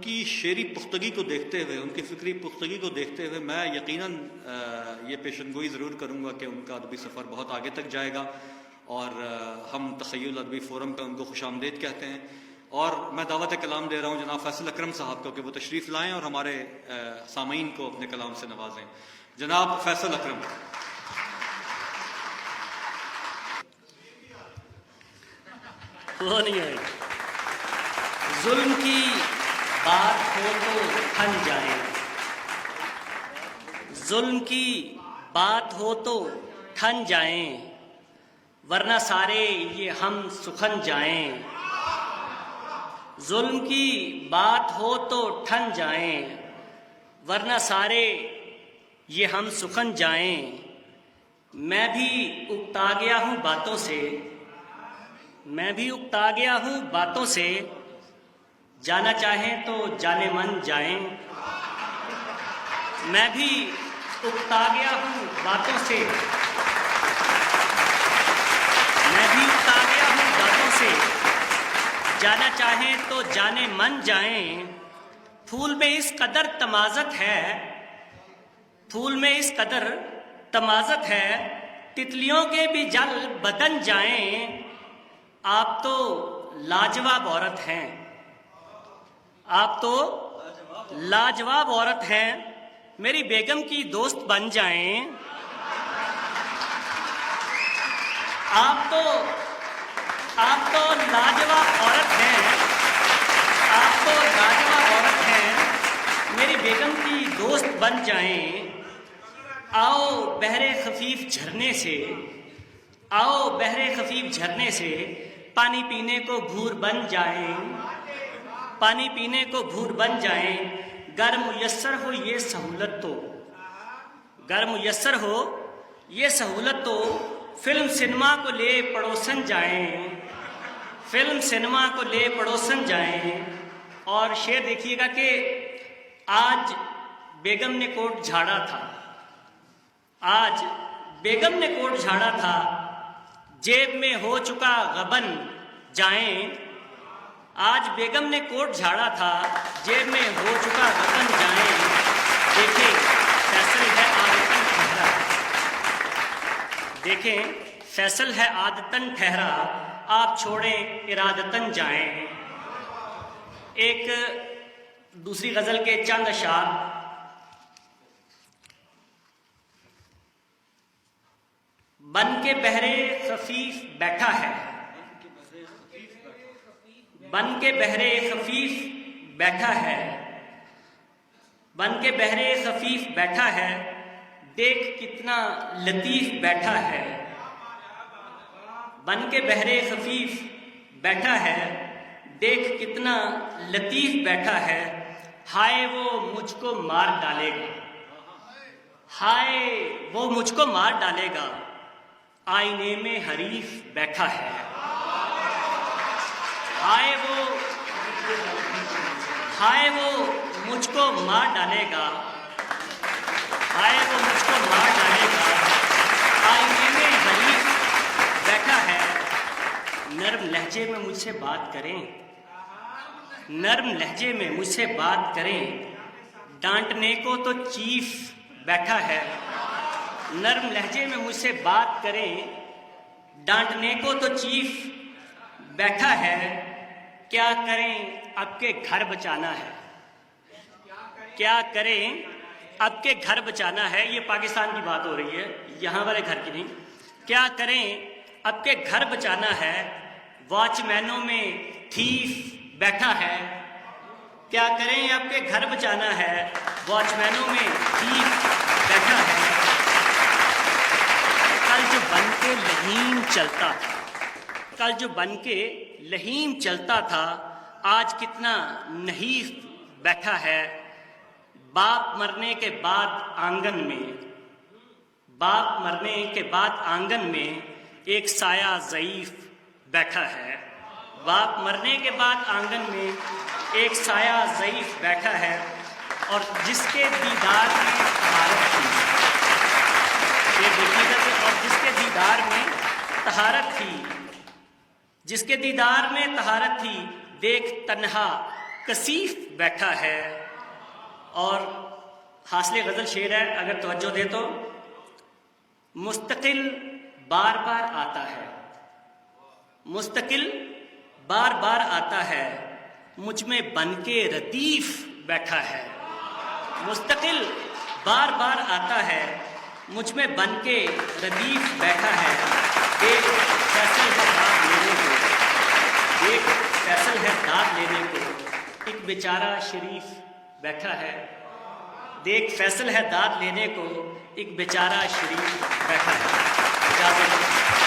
उनकी शेरी पुख्तगी को देखते हुए, उनकी फ़िक्री पुख्तगी को देखते हुए मैं यकीनन ये पेशनगोई ज़रूर करूँगा कि उनका अदबी सफ़र बहुत आगे तक जाएगा और हम तख़य्युल अदबी फ़ोरम पे उनको खुशामदीद कहते हैं। और मैं दावत कलाम दे रहा हूँ जनाब फैसल अकरम साहब को कि वो तशरीफ़ लाएँ और हमारे सामीन को अपने कलाम से नवाजें। जनाब फैसल अकरम। वो नहीं है। जुल्म की बात हो तो ठन जाए, जुल्म की बात हो तो ठन जाएं, वरना सारे ये हम सुखन जाएं। जुल्म की बात हो तो ठन जाएं, वरना सारे ये हम सुखन जाएं। मैं भी उकता गया हूँ बातों से, मैं भी उकता गया हूँ बातों से, जाना चाहें तो जाने मन जाएं। मैं भी उकता गया हूँ बातों से, मैं भी उकता गया हूँ बातों से, जाना चाहें तो जाने मन जाएं। फूल में इस कदर तमाज़त है, फूल में इस कदर तमाज़त है, तितलियों के भी जल बदन जाएं। आप तो लाजवाब औरत हैं, आप तो लाजवाब औरत हैं, मेरी बेगम की दोस्त बन जाएं। आप तो लाजवाब औरत हैं, आप तो लाजवाब औरत हैं, मेरी बेगम की दोस्त बन जाएं। आओ बहरे खफीफ झरने से, आओ बहरे खफीफ झरने से, पानी पीने को भूर बन जाएं, पानी पीने को भूर बन जाएं। गर मुयस्सर हो ये सहूलत तो, गर मुयस्सर हो ये सहूलत तो, फिल्म सिनेमा को ले पड़ोसन जाएं, फिल्म सिनेमा को ले पड़ोसन जाएं। और शेर देखिएगा कि आज बेगम ने कोट झाड़ा था, आज बेगम ने कोट झाड़ा था, जेब में हो चुका गबन जाएं। आज बेगम ने कोट झाड़ा था, जेब में हो चुका गबन जाएं। देखें फैसल है आदतन ठहरा, देखें फैसल है आदतन ठहरा, आप छोड़ें इरादतन जाएं। एक दूसरी गजल के चंद अशार। बन के बहरे खफीफ बैठा है, बन के बहरे खफीफ बैठा है, बन के बहरे खफीफ बैठा है, देख कितना लतीफ बैठा है। बन के बहरे खफीफ बैठा है, देख कितना लतीफ बैठा है। हाय वो मुझको मार डालेगा, हाय वो मुझको मार डालेगा, आईने में हरीफ बैठा है। हाय वो मुझको मार डालेगा, हाय वो मुझको मार डालेगा, आईने में हरीफ बैठा है। नर्म लहजे में मुझसे बात करें, नर्म लहजे में मुझसे बात करें, डांटने को तो चीफ बैठा है। नर्म लहजे में मुझसे बात करें, डांटने को तो चीफ बैठा है। क्या करें अब के घर बचाना है, क्या करें अब के घर बचाना है। ये पाकिस्तान की बात हो रही है, यहाँ वाले घर की नहीं। क्या करें अब के घर बचाना है, वॉचमैनों में थीफ बैठा है। क्या करें अब के घर बचाना है, वॉचमैनों में थीफ बैठा है। कल जो बन के लहीम चलता था, कल जो बन के लहीम चलता था, आज कितना नहीफ बैठा है। बाप मरने के बाद आंगन में, बाप मरने के बाद आंगन में एक साया ज़ईफ बैठा है। बाप मरने के बाद आंगन में एक साया ज़ईफ बैठा है। और जिसके दीदार में तहारत थी, ये देखिएगा कि और जिसके दीदार में तहारत थी, जिसके दीदार में तहारत थी, देख तन्हा कसीफ बैठा है। और हासिल गज़ल शेर है, अगर तवज्जो दे तो। मुस्तकिल बार बार आता है, मुस्तकिल बार बार आता है, मुझ में बनके रदीफ बैठा है। मुस्तकिल बार बार आता है, मुझ में बनके रदीफ बैठा है। एक फैसल है दाद लेने को, एक फैसल है दाद लेने को, एक बेचारा शरीफ बैठा है। देख फैसल है दाद लेने को, एक बेचारा शरीफ बैठा है। इजाज़त